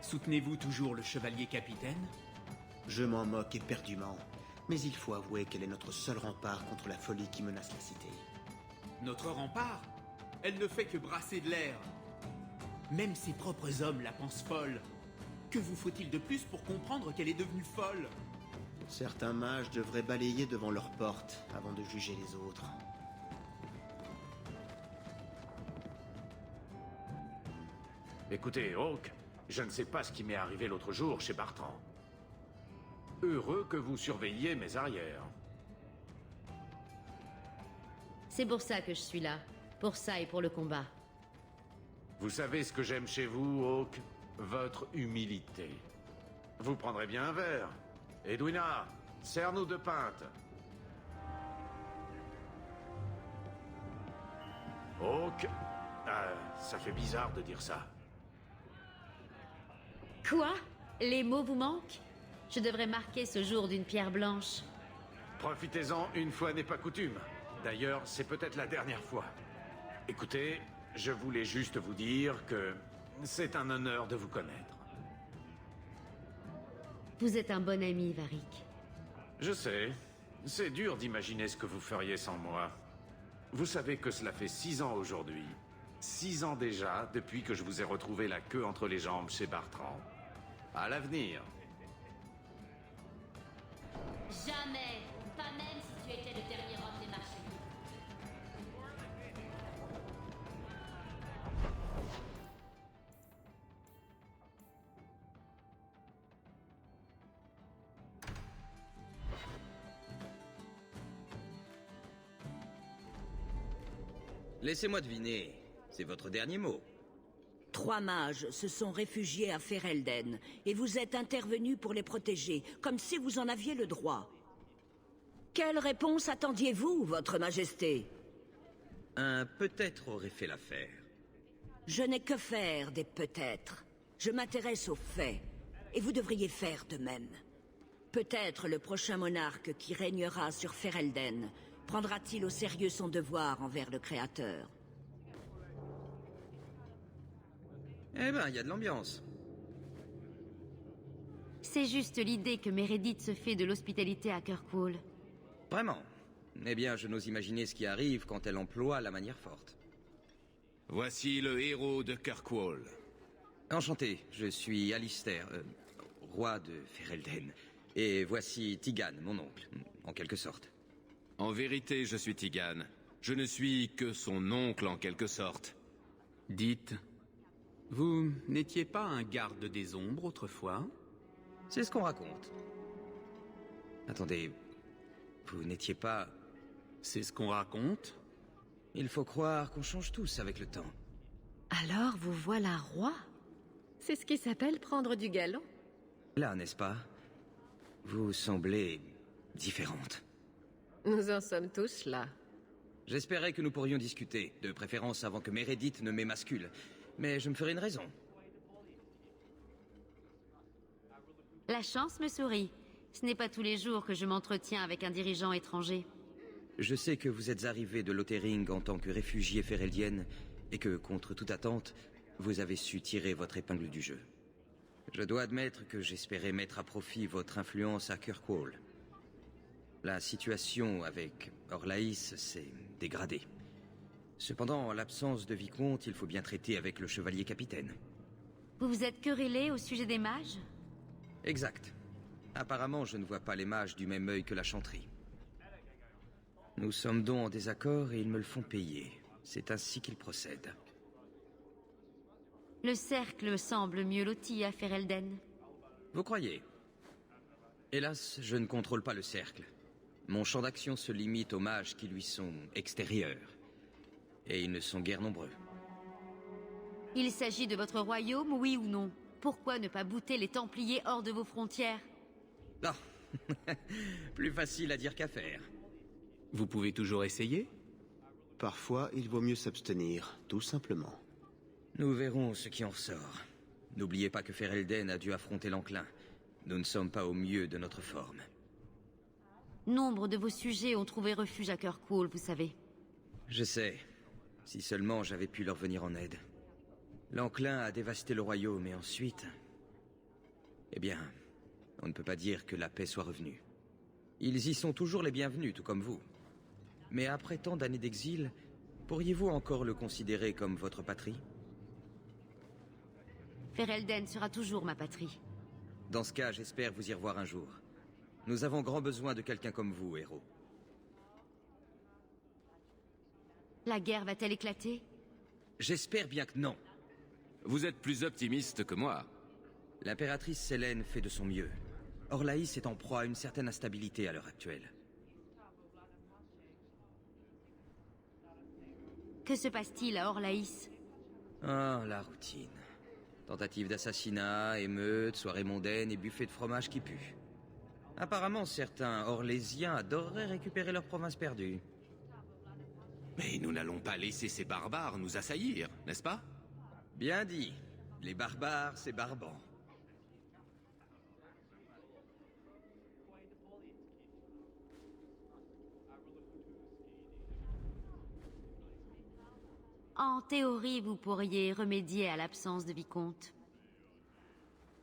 Soutenez-vous toujours le chevalier capitaine? Je m'en moque éperdument, mais il faut avouer qu'elle est notre seul rempart contre la folie qui menace la cité. Notre rempart? Elle ne fait que brasser de l'air. Même ses propres hommes la pensent folle. Que vous faut-il de plus pour comprendre qu'elle est devenue folle? Certains mages devraient balayer devant leurs portes avant de juger les autres. Écoutez, Hawk, je ne sais pas ce qui m'est arrivé l'autre jour chez Bartrand. Heureux que vous surveilliez mes arrières. C'est pour ça que je suis là. Pour ça et pour le combat. Vous savez ce que j'aime chez vous, Hawk? Votre humilité. Vous prendrez bien un verre. Edwina, serre-nous 2 pintes. Hawk, ça fait bizarre de dire ça. Quoi? Les mots vous manquent? Je devrais marquer ce jour d'une pierre blanche. Profitez-en, une fois n'est pas coutume. D'ailleurs, c'est peut-être la dernière fois. Écoutez, je voulais juste vous dire que c'est un honneur de vous connaître. Vous êtes un bon ami, Varric. Je sais. C'est dur d'imaginer ce que vous feriez sans moi. Vous savez que cela fait 6 ans aujourd'hui. 6 ans déjà, depuis que je vous ai retrouvé la queue entre les jambes chez Bartrand. À l'avenir. Jamais! Pas même si tu étais le dernier homme des marchés. Laissez-moi deviner, c'est votre dernier mot. 3 mages se sont réfugiés à Ferelden, et vous êtes intervenus pour les protéger, comme si vous en aviez le droit. Quelle réponse attendiez-vous, votre majesté? Un peut-être aurait fait l'affaire. Je n'ai que faire des peut-être. Je m'intéresse aux faits, et vous devriez faire de même. Peut-être le prochain monarque qui régnera sur Ferelden prendra-t-il au sérieux son devoir envers le Créateur. Eh ben, il y a de l'ambiance. C'est juste l'idée que Meredith se fait de l'hospitalité à Kirkwall. Vraiment. Eh bien, je n'ose imaginer ce qui arrive quand elle emploie la manière forte. Voici le héros de Kirkwall. Enchanté, je suis Alistair, roi de Ferelden. Et voici Tigan, mon oncle, en quelque sorte. En vérité, je suis Tigan. Je ne suis que son oncle en quelque sorte. Dites, vous n'étiez pas un garde des ombres autrefois? C'est ce qu'on raconte. Attendez, vous n'étiez pas... C'est ce qu'on raconte? Il faut croire qu'on change tous avec le temps. Alors vous voilà roi? C'est ce qui s'appelle prendre du galon. Là, n'est-ce pas? Vous semblez... différente. Nous en sommes tous là. J'espérais que nous pourrions discuter, de préférence avant que Meredith ne m'émascule. Mais je me ferai une raison. La chance me sourit. Ce n'est pas tous les jours que je m'entretiens avec un dirigeant étranger. Je sais que vous êtes arrivé de Lothering en tant que réfugié fereldienne, et que, contre toute attente, vous avez su tirer votre épingle du jeu. Je dois admettre que j'espérais mettre à profit votre influence à Kirkwall. La situation avec Orlaïs s'est dégradée. Cependant, en l'absence de vicomte, il faut bien traiter avec le chevalier capitaine. Vous vous êtes querellé au sujet des mages? Exact. Apparemment, je ne vois pas les mages du même œil que la chanterie. Nous sommes donc en désaccord et ils me le font payer. C'est ainsi qu'ils procèdent. Le cercle semble mieux loti à Ferelden. Vous croyez? Hélas, je ne contrôle pas le cercle. Mon champ d'action se limite aux mages qui lui sont extérieurs. Et ils ne sont guère nombreux. Il s'agit de votre royaume, oui ou non? Pourquoi ne pas bouter les Templiers hors de vos frontières? Non. Plus facile à dire qu'à faire. Vous pouvez toujours essayer? Parfois, il vaut mieux s'abstenir, tout simplement. Nous verrons ce qui en ressort. N'oubliez pas que Ferelden a dû affronter l'Enclin. Nous ne sommes pas au mieux de notre forme. Nombre de vos sujets ont trouvé refuge à Kirkwall, vous savez. Je sais. Si seulement j'avais pu leur venir en aide. L'Enclin a dévasté le royaume et ensuite... Eh bien, on ne peut pas dire que la paix soit revenue. Ils y sont toujours les bienvenus, tout comme vous. Mais après tant d'années d'exil, pourriez-vous encore le considérer comme votre patrie? Ferelden sera toujours ma patrie. Dans ce cas, j'espère vous y revoir un jour. Nous avons grand besoin de quelqu'un comme vous, héros. La guerre va-t-elle éclater? J'espère bien que non. Vous êtes plus optimiste que moi. L'impératrice Sélène fait de son mieux. Orlaïs est en proie à une certaine instabilité à l'heure actuelle. Que se passe-t-il à Orlaïs? Ah, la routine. Tentative d'assassinat, émeutes, soirées mondaines et buffet de fromage qui pue. Apparemment, certains Orlésiens adoreraient récupérer leur province perdue. Mais nous n'allons pas laisser ces barbares nous assaillir, n'est-ce pas? Bien dit. Les barbares, c'est barbant. En théorie, vous pourriez remédier à l'absence de Vicomte.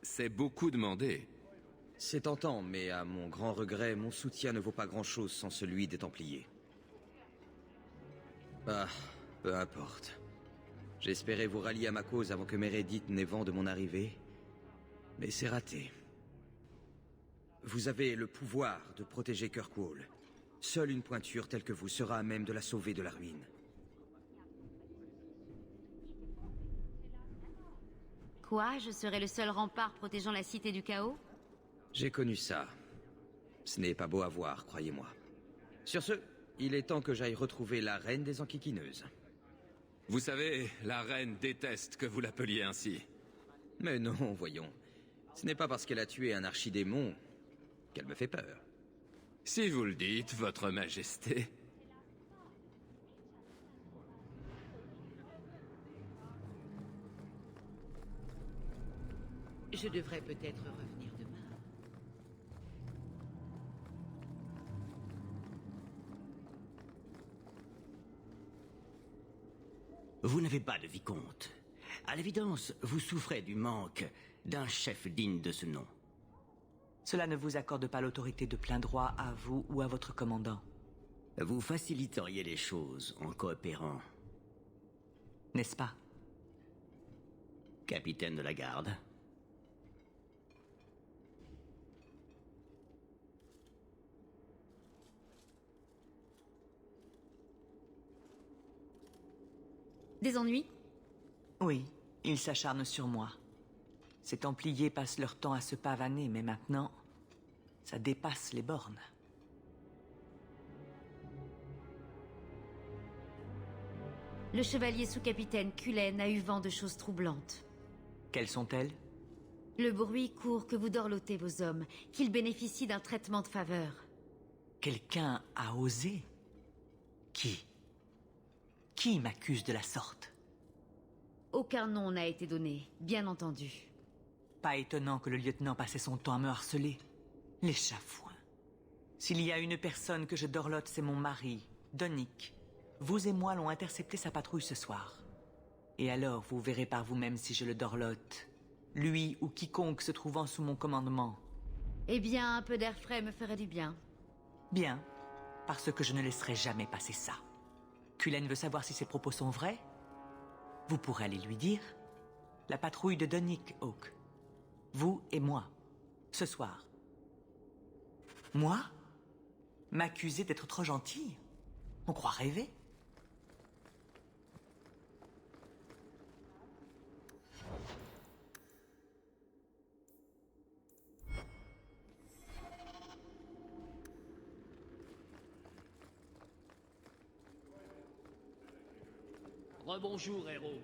C'est beaucoup demandé. C'est tentant, mais à mon grand regret, mon soutien ne vaut pas grand-chose sans celui des Templiers. Ah, peu importe. J'espérais vous rallier à ma cause avant que Meredith n'ait vent de mon arrivée, mais c'est raté. Vous avez le pouvoir de protéger Kirkwall. Seule une pointure telle que vous sera à même de la sauver de la ruine. Quoi? Je serai le seul rempart protégeant la cité du chaos? J'ai connu ça. Ce n'est pas beau à voir, croyez-moi. Sur ce, il est temps que j'aille retrouver la reine des Enquiquineuses. Vous savez, la reine déteste que vous l'appeliez ainsi. Mais non, voyons. Ce n'est pas parce qu'elle a tué un archidémon qu'elle me fait peur. Si vous le dites, votre majesté. Je devrais peut-être revenir demain. Vous n'avez pas de vicomte. À l'évidence, vous souffrez du manque d'un chef digne de ce nom. Cela ne vous accorde pas l'autorité de plein droit à vous ou à votre commandant. Vous faciliteriez les choses en coopérant. N'est-ce pas? Capitaine de la garde. Des ennuis? Oui, ils s'acharnent sur moi. Ces Templiers passent leur temps à se pavaner, mais maintenant, ça dépasse les bornes. Le chevalier sous-capitaine Cullen a eu vent de choses troublantes. Quelles sont-elles? Le bruit court que vous dorlotez vos hommes, qu'ils bénéficient d'un traitement de faveur. Quelqu'un a osé? Qui? Qui m'accuse de la sorte? Aucun nom n'a été donné, bien entendu. Pas étonnant que le lieutenant passait son temps à me harceler. Les chafouins. S'il y a une personne que je dorlote, c'est mon mari, Donnick. Vous et moi l'ont intercepté sa patrouille ce soir. Et alors, vous verrez par vous-même si je le dorlote. Lui ou quiconque se trouvant sous mon commandement. Eh bien, un peu d'air frais me ferait du bien. Bien, parce que je ne laisserai jamais passer ça. Cullen veut savoir si ses propos sont vrais? Vous pourrez aller lui dire. La patrouille de Donnick, Hawk. Vous et moi. Ce soir. Moi? M'accuser d'être trop gentil? On croit rêver? Rebonjour, héros.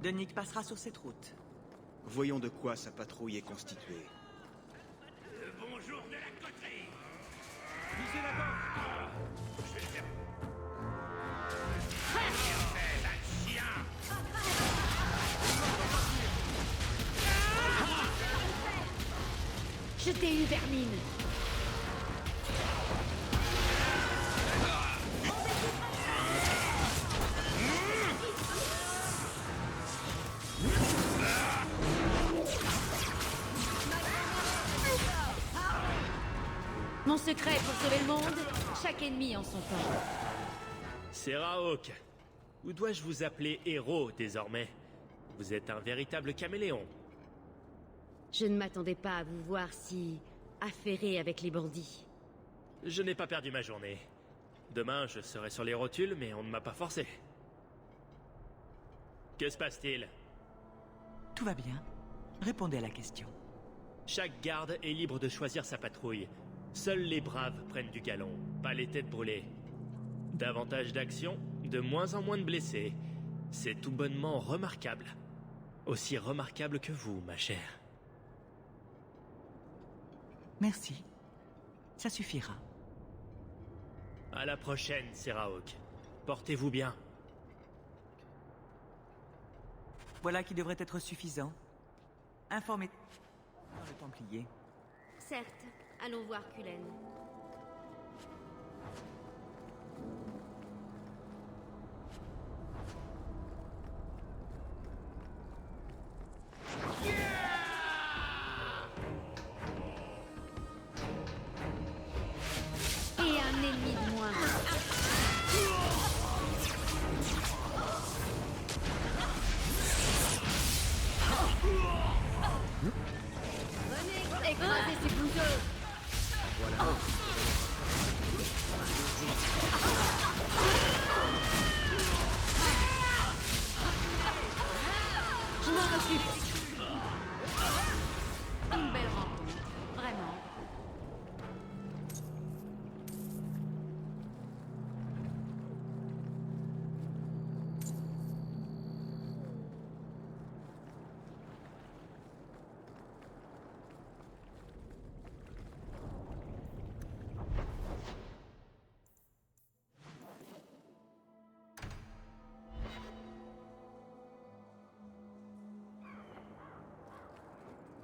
Donick passera sur cette route. Voyons de quoi sa patrouille est constituée. Le bonjour de la coterie. Visez la porte. Je vais le faire. C'est un chien. Jetez une vermine. Mon secret pour sauver le monde, chaque ennemi en son temps. Serahawk, ou dois-je vous appeler héros désormais? Vous êtes un véritable caméléon. Je ne m'attendais pas à vous voir si affairé avec les bandits. Je n'ai pas perdu ma journée. Demain, je serai sur les rotules, mais on ne m'a pas forcé. Que se passe-t-il? Tout va bien. Répondez à la question. Chaque garde est libre de choisir sa patrouille. Seuls les braves prennent du galon, pas les têtes brûlées. Davantage d'actions, de moins en moins de blessés. C'est tout bonnement remarquable. Aussi remarquable que vous, ma chère. Merci. Ça suffira. À la prochaine, Serahawk. Portez-vous bien. Voilà qui devrait être suffisant. Informez le Templier. Certes, allons voir Cullen. Et un ennemi de moins. Écrasez ces bouseux. Voilà. Je m'en occupe. Une belle rencontre, vraiment.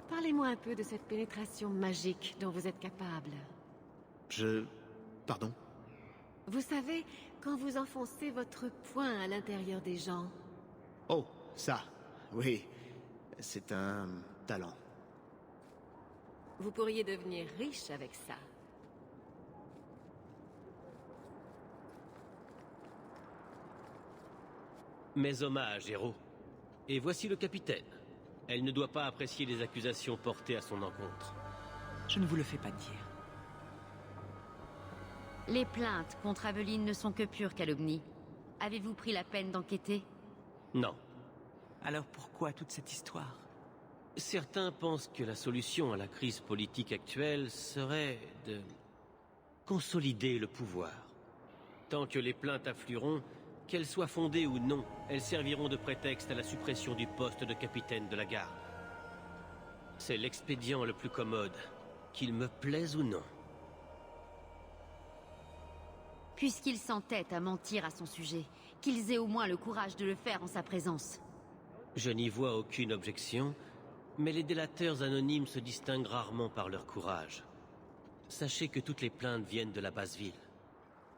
Parlez-moi un peu de cette pénétration magique dont vous êtes capable. Pardon? Vous savez, quand vous enfoncez votre poing à l'intérieur des gens. Oh, ça. Oui. C'est un talent. Vous pourriez devenir riche avec ça. Mes hommages, héros. Et voici le capitaine. Elle ne doit pas apprécier les accusations portées à son encontre. Je ne vous le fais pas dire. Les plaintes contre Aveline ne sont que pures calomnies. Avez-vous pris la peine d'enquêter? Non. Alors pourquoi toute cette histoire? Certains pensent que la solution à la crise politique actuelle serait de consolider le pouvoir. Tant que les plaintes afflueront, qu'elles soient fondées ou non, elles serviront de prétexte à la suppression du poste de capitaine de la garde. C'est l'expédient le plus commode, qu'il me plaise ou non. Puisqu'ils s'entêtent à mentir à son sujet, qu'ils aient au moins le courage de le faire en sa présence. Je n'y vois aucune objection, mais les délateurs anonymes se distinguent rarement par leur courage. Sachez que toutes les plaintes viennent de la basse ville.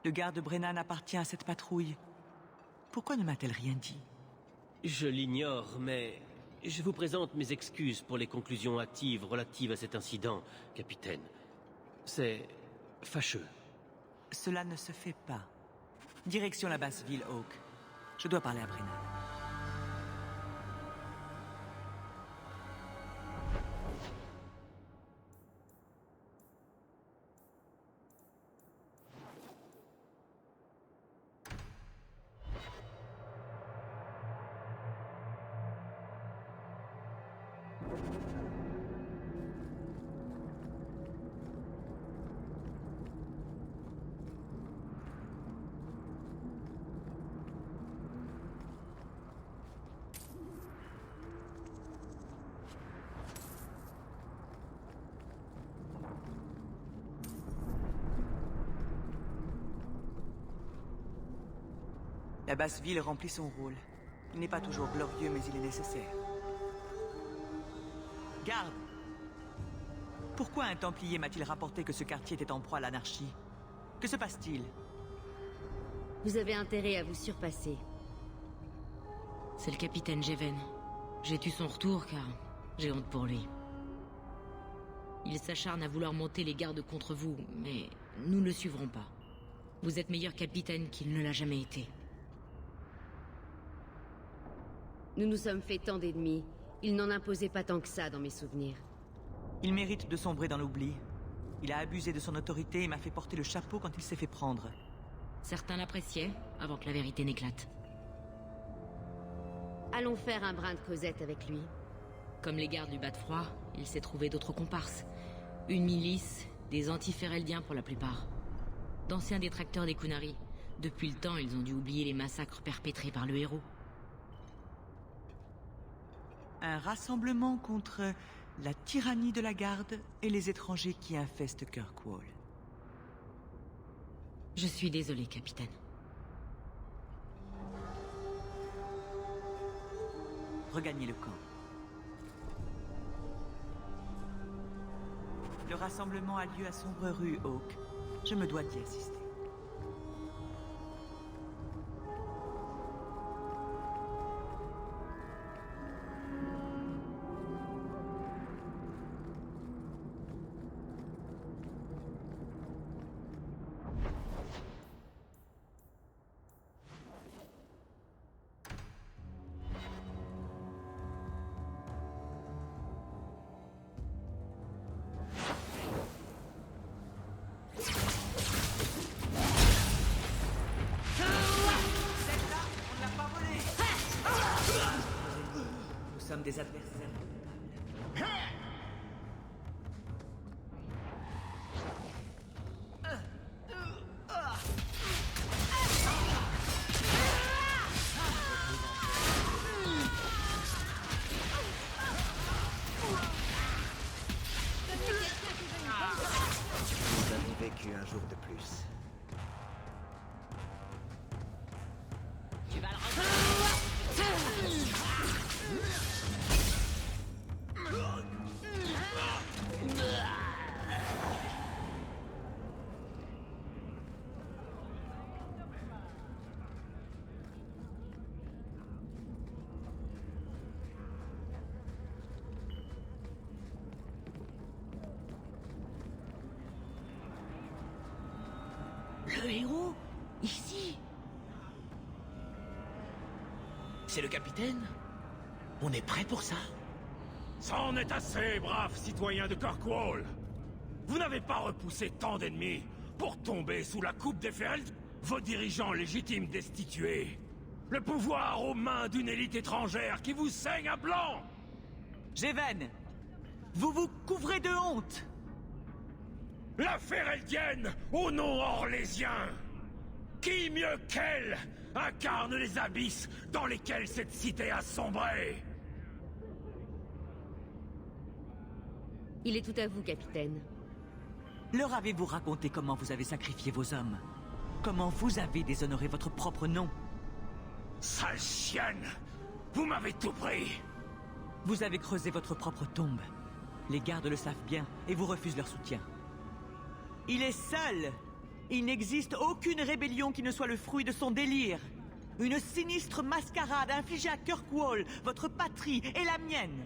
Le garde Brennan appartient à cette patrouille. Pourquoi ne m'a-t-elle rien dit? Je l'ignore, mais je vous présente mes excuses pour les conclusions hâtives relatives à cet incident, capitaine. C'est fâcheux. Cela ne se fait pas. Direction la basse ville, Hawk. Je dois parler à Brennan. La basse ville remplit son rôle. Il n'est pas toujours glorieux, mais il est nécessaire. Garde! Pourquoi un Templier m'a-t-il rapporté que ce quartier était en proie à l'anarchie? Que se passe-t-il? Vous avez intérêt à vous surpasser. C'est le capitaine Jeven. J'ai tué son retour car j'ai honte pour lui. Il s'acharne à vouloir monter les gardes contre vous, mais nous ne le suivrons pas. Vous êtes meilleur capitaine qu'il ne l'a jamais été. Nous nous sommes fait tant d'ennemis. Il n'en imposait pas tant que ça dans mes souvenirs. Il mérite de sombrer dans l'oubli. Il a abusé de son autorité et m'a fait porter le chapeau quand il s'est fait prendre. Certains l'appréciaient, avant que la vérité n'éclate. Allons faire un brin de causette avec lui. Comme les gardes du bas de froid, il s'est trouvé d'autres comparses. Une milice, des anti-Fereldiens pour la plupart. D'anciens détracteurs des Kunari. Depuis le temps, ils ont dû oublier les massacres perpétrés par le héros. Un rassemblement contre la tyrannie de la garde et les étrangers qui infestent Kirkwall. Je suis désolé, capitaine. Regagnez le camp. Le rassemblement a lieu à Sombre Rue, Hawk. Je me dois d'y assister. Nous sommes des adversaires. Vous avez vécu un jour de plus. Tu vas le Le héros? Ici? C'est le capitaine? On est prêt pour ça? C'en est assez, braves citoyens de Kirkwall. Vous n'avez pas repoussé tant d'ennemis pour tomber sous la coupe des Fereldiens, vos dirigeants légitimes destitués. Le pouvoir aux mains d'une élite étrangère qui vous saigne à blanc. Jeven, vous vous couvrez de honte. La Fereldienne au nom orlésien. Qui mieux qu'elle incarne les abysses dans lesquels cette cité a sombré? Il est tout à vous, capitaine. Leur avez-vous raconté comment vous avez sacrifié vos hommes? Comment vous avez déshonoré votre propre nom? Sale chienne! Vous m'avez tout pris! Vous avez creusé votre propre tombe. Les gardes le savent bien et vous refusent leur soutien. Il est seul! Il n'existe aucune rébellion qui ne soit le fruit de son délire. Une sinistre mascarade infligée à Kirkwall, votre patrie et la mienne.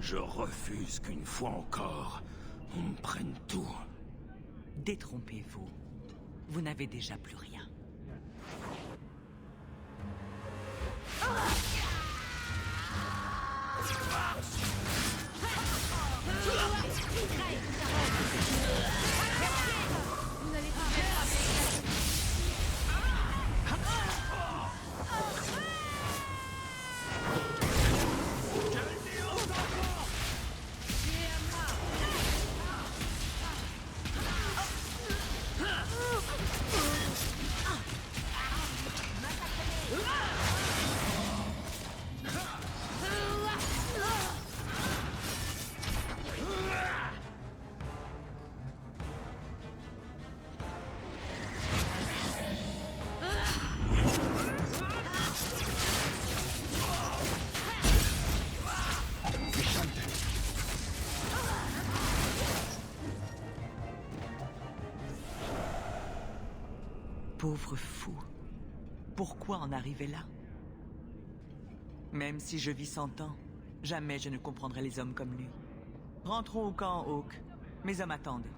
Je refuse qu'une fois encore, on me prenne tout. Détrompez-vous. Vous n'avez déjà plus rien. Pauvre fou. Pourquoi en arriver là? Même si je vis 100 ans, jamais je ne comprendrai les hommes comme lui. Rentrons au camp, Hawk. Mes hommes attendent.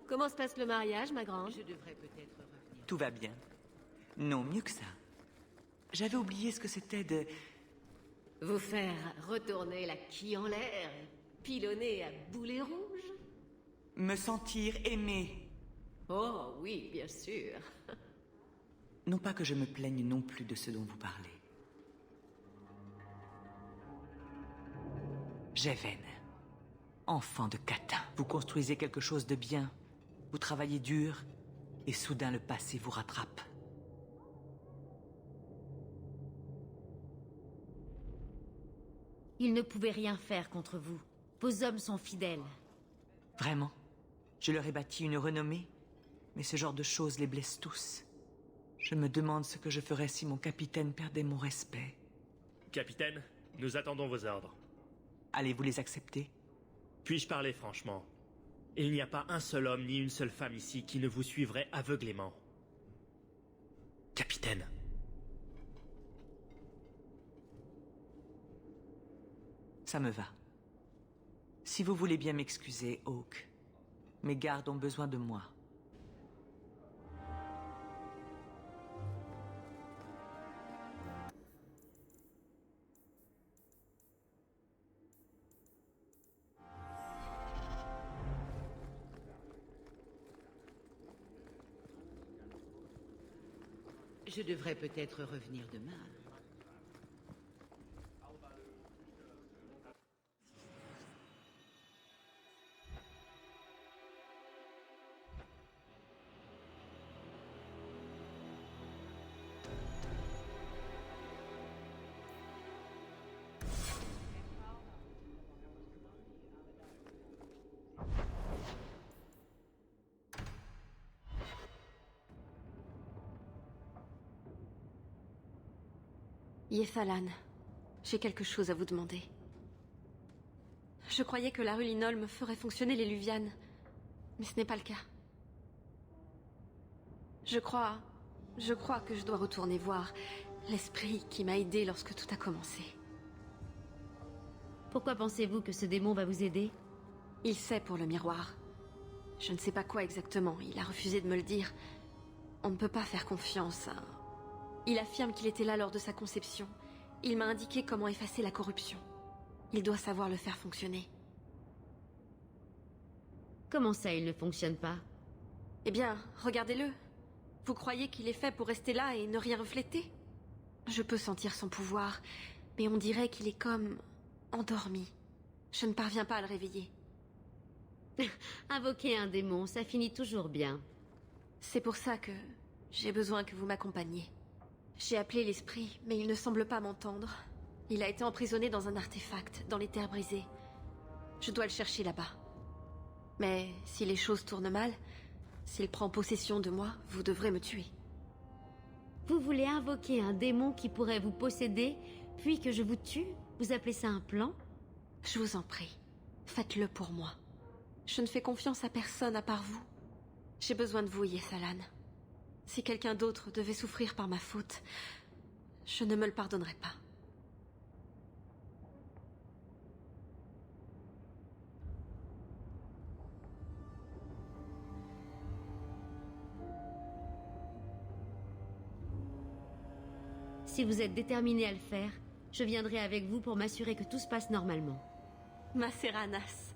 Comment se passe le mariage, ma grande? Je devrais peut-être revenir. Tout va bien. Non, mieux que ça. J'avais oublié ce que c'était de... Vous faire retourner la quille en l'air, pilonner à boulet rouge? Me sentir aimé. Oh oui, bien sûr. Non pas que je me plaigne non plus de ce dont vous parlez. Jeven, enfant de catin, vous construisez quelque chose de bien. Vous travaillez dur, et soudain le passé vous rattrape. Ils ne pouvaient rien faire contre vous. Vos hommes sont fidèles. Vraiment? Je leur ai bâti une renommée, mais ce genre de choses les blesse tous. Je me demande ce que je ferais si mon capitaine perdait mon respect. Capitaine, nous attendons vos ordres. Allez-vous les accepter? Puis-je parler franchement? Il n'y a pas un seul homme ni une seule femme ici qui ne vous suivrait aveuglément. Capitaine. Ça me va. Si vous voulez bien m'excuser, Hawk, mes gardes ont besoin de moi. Je devrais peut-être revenir demain. Yephalan, j'ai quelque chose à vous demander. Je croyais que la rue Linolme ferait fonctionner les Luvianes, mais ce n'est pas le cas. Je crois que je dois retourner voir l'esprit qui m'a aidé lorsque tout a commencé. Pourquoi pensez-vous que ce démon va vous aider? Il sait pour le miroir. Je ne sais pas quoi exactement, il a refusé de me le dire. On ne peut pas faire confiance à... Il affirme qu'il était là lors de sa conception. Il m'a indiqué comment effacer la corruption. Il doit savoir le faire fonctionner. Comment ça, il ne fonctionne pas? Eh bien, regardez-le. Vous croyez qu'il est fait pour rester là et ne rien refléter? Je peux sentir son pouvoir, mais on dirait qu'il est comme... endormi. Je ne parviens pas à le réveiller. Invoquer un démon, ça finit toujours bien. C'est pour ça que j'ai besoin que vous m'accompagniez. J'ai appelé l'esprit, mais il ne semble pas m'entendre. Il a été emprisonné dans un artefact, dans les terres brisées. Je dois le chercher là-bas. Mais si les choses tournent mal, s'il prend possession de moi, vous devrez me tuer. Vous voulez invoquer un démon qui pourrait vous posséder, Puis que je vous tue? Vous appelez ça un plan? Je vous en prie, faites-le pour moi. Je ne fais confiance à personne à part vous. J'ai besoin de vous, Yessalan. Si quelqu'un d'autre devait souffrir par ma faute, je ne me le pardonnerais pas. Si vous êtes déterminé à le faire, je viendrai avec vous pour m'assurer que tout se passe normalement. Ma Serranas,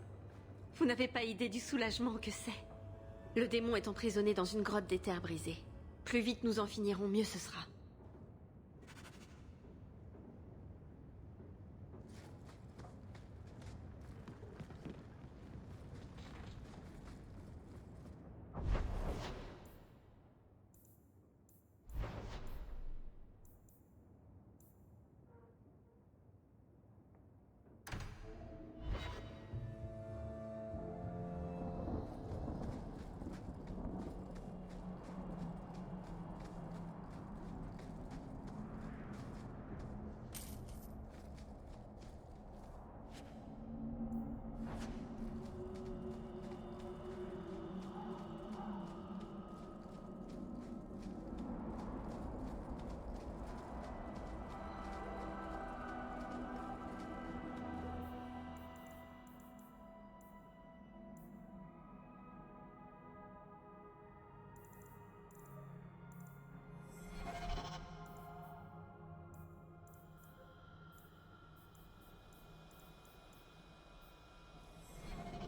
vous n'avez pas idée du soulagement que c'est. Le démon est emprisonné dans une grotte des terres brisées. Plus vite nous en finirons, mieux ce sera.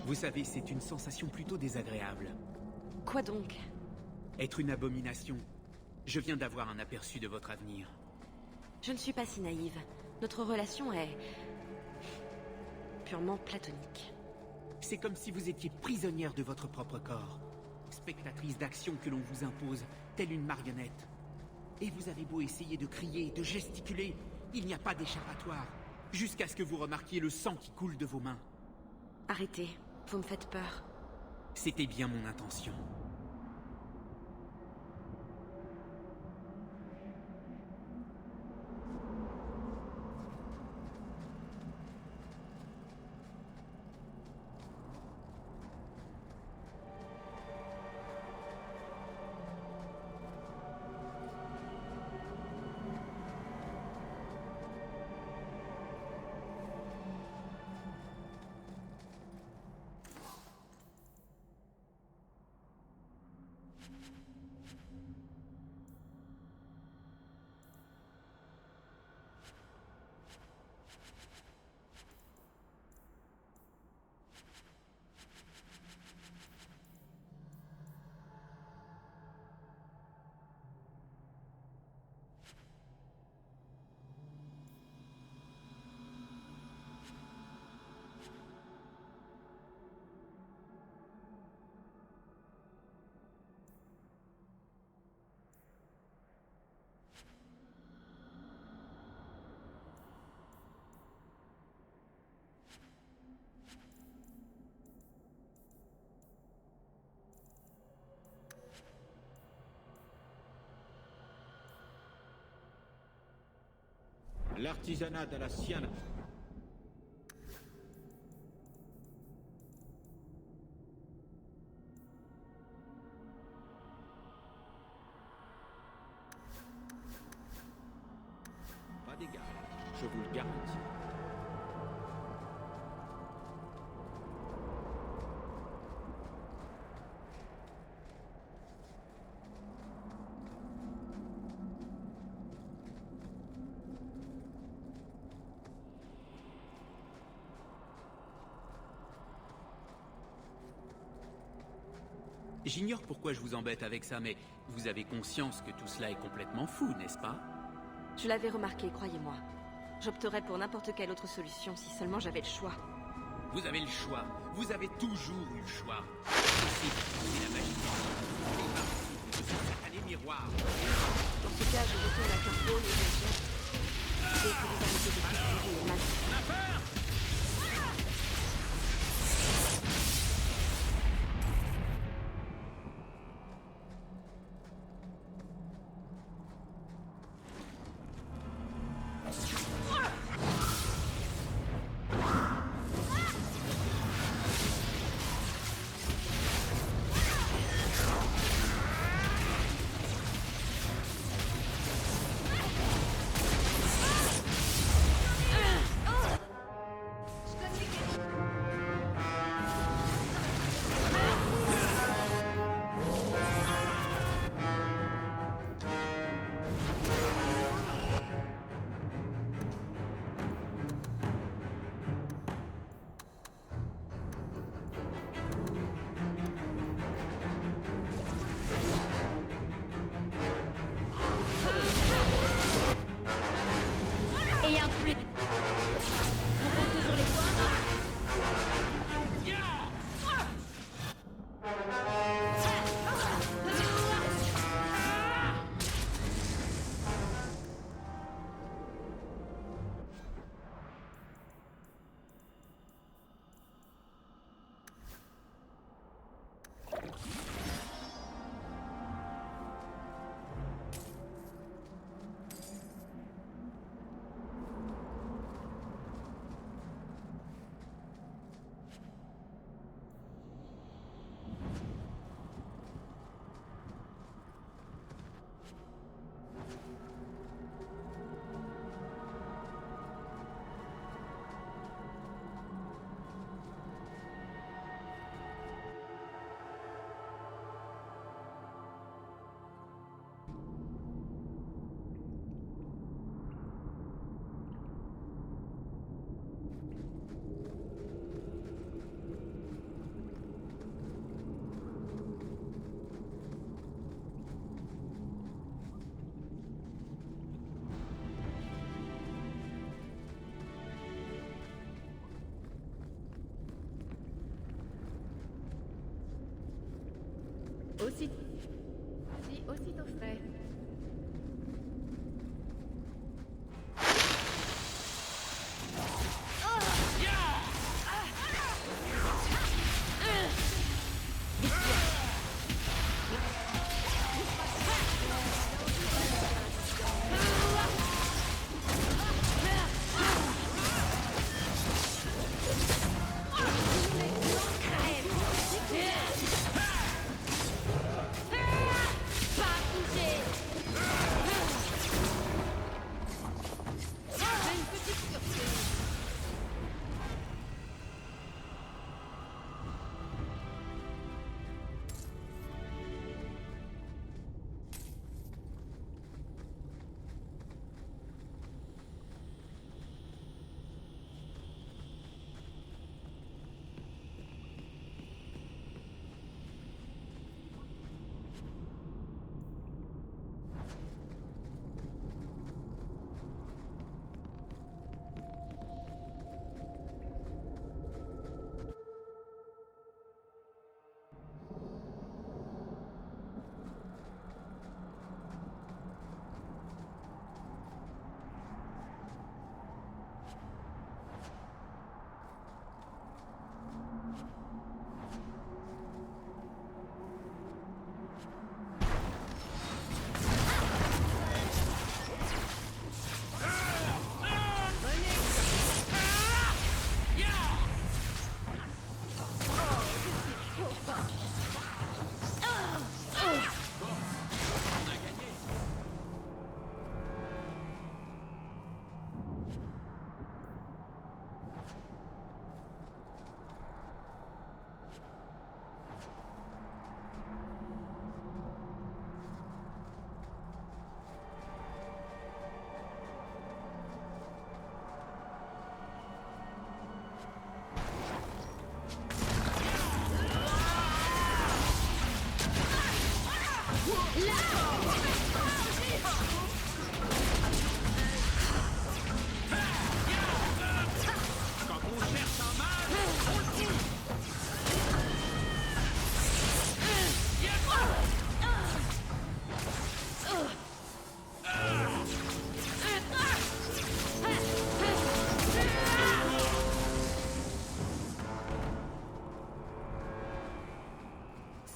Vous savez, c'est une sensation plutôt désagréable. Quoi donc? Être une abomination. Je viens d'avoir un aperçu de votre avenir. Je ne suis pas si naïve. Notre relation est... purement platonique. C'est comme si vous étiez prisonnière de votre propre corps. Spectatrice d'actions que l'on vous impose, telle une marionnette. Et vous avez beau essayer de crier, de gesticuler, il n'y a pas d'échappatoire. Jusqu'à ce que vous remarquiez le sang qui coule de vos mains. Arrêtez, vous me faites peur. C'était bien mon intention. L'artisanat de la Sienne. Pas d'égal, je vous le garantis. J'ignore pourquoi je vous embête avec ça, mais vous avez conscience que tout cela est complètement fou, n'est-ce pas? Je l'avais remarqué, croyez-moi. J'opterais pour n'importe quelle autre solution si seulement j'avais le choix. Vous avez le choix. Vous avez toujours eu le choix. C'est la magie. Les marques de ce satané miroir. Dans ce cas, je retourne à Carpole et je le jette. Dès que vous arrêtez de souffrir, maintenant. Aussitôt fait.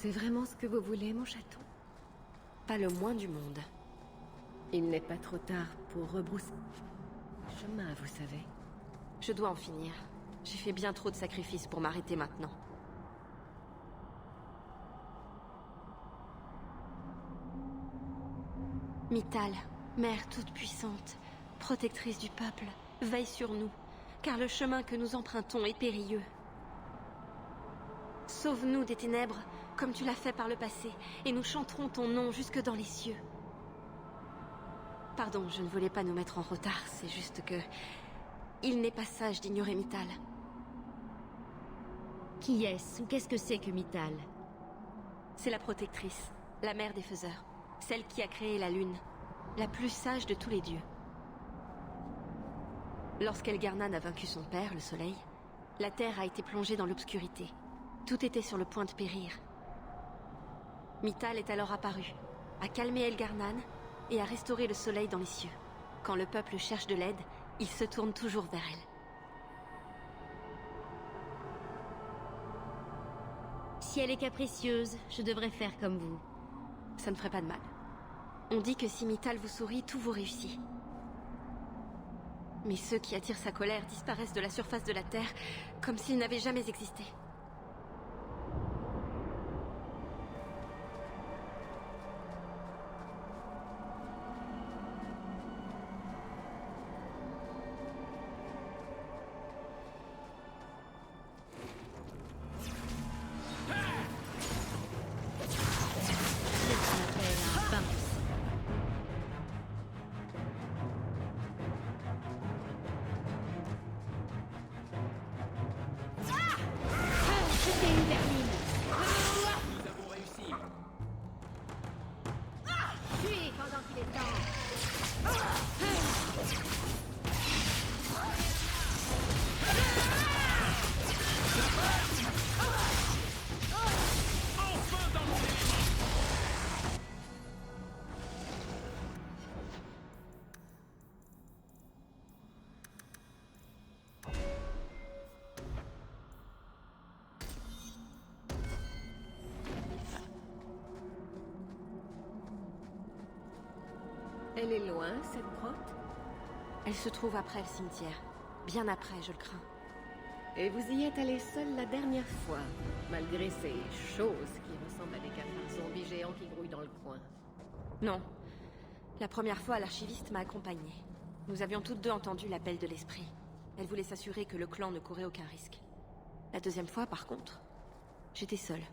C'est vraiment ce que vous voulez, mon chaton? Pas le moins du monde. Il n'est pas trop tard pour rebrousser chemin, vous savez. Je dois en finir. J'ai fait bien trop de sacrifices pour m'arrêter maintenant. Mythal, mère toute puissante, protectrice du peuple, veille sur nous, car le chemin que nous empruntons est périlleux. Sauve-nous des ténèbres, comme tu l'as fait par le passé, et nous chanterons ton nom jusque dans les cieux. Pardon, je ne voulais pas nous mettre en retard, c'est juste que... Il n'est pas sage d'ignorer Mythal. Qui est-ce ou qu'est-ce que c'est que Mythal? C'est la protectrice, la mère des faiseurs, celle qui a créé la lune, la plus sage de tous les dieux. Lorsqu'Elgarnan a vaincu son père, le soleil, la terre a été plongée dans l'obscurité. Tout était sur le point de périr. Mythal est alors apparue, a calmé Elgarnan et a restauré le soleil dans les cieux. Quand le peuple cherche de l'aide, il se tourne toujours vers elle. Si elle est capricieuse, je devrais faire comme vous. Ça ne ferait pas de mal. On dit que si Mythal vous sourit, tout vous réussit. Mais ceux qui attirent sa colère disparaissent de la surface de la Terre, comme s'ils n'avaient jamais existé. Elle est loin, cette grotte? Elle se trouve après le cimetière. Bien après, je le crains. Et vous y êtes allé seul la dernière fois, malgré ces choses qui ressemblent à des cafards zombies géants qui grouillent dans le coin. Non. La première fois, l'archiviste m'a accompagnée. Nous avions toutes deux entendu l'appel de l'esprit. Elle voulait s'assurer que le clan ne courait aucun risque. La deuxième fois, par contre, j'étais seule.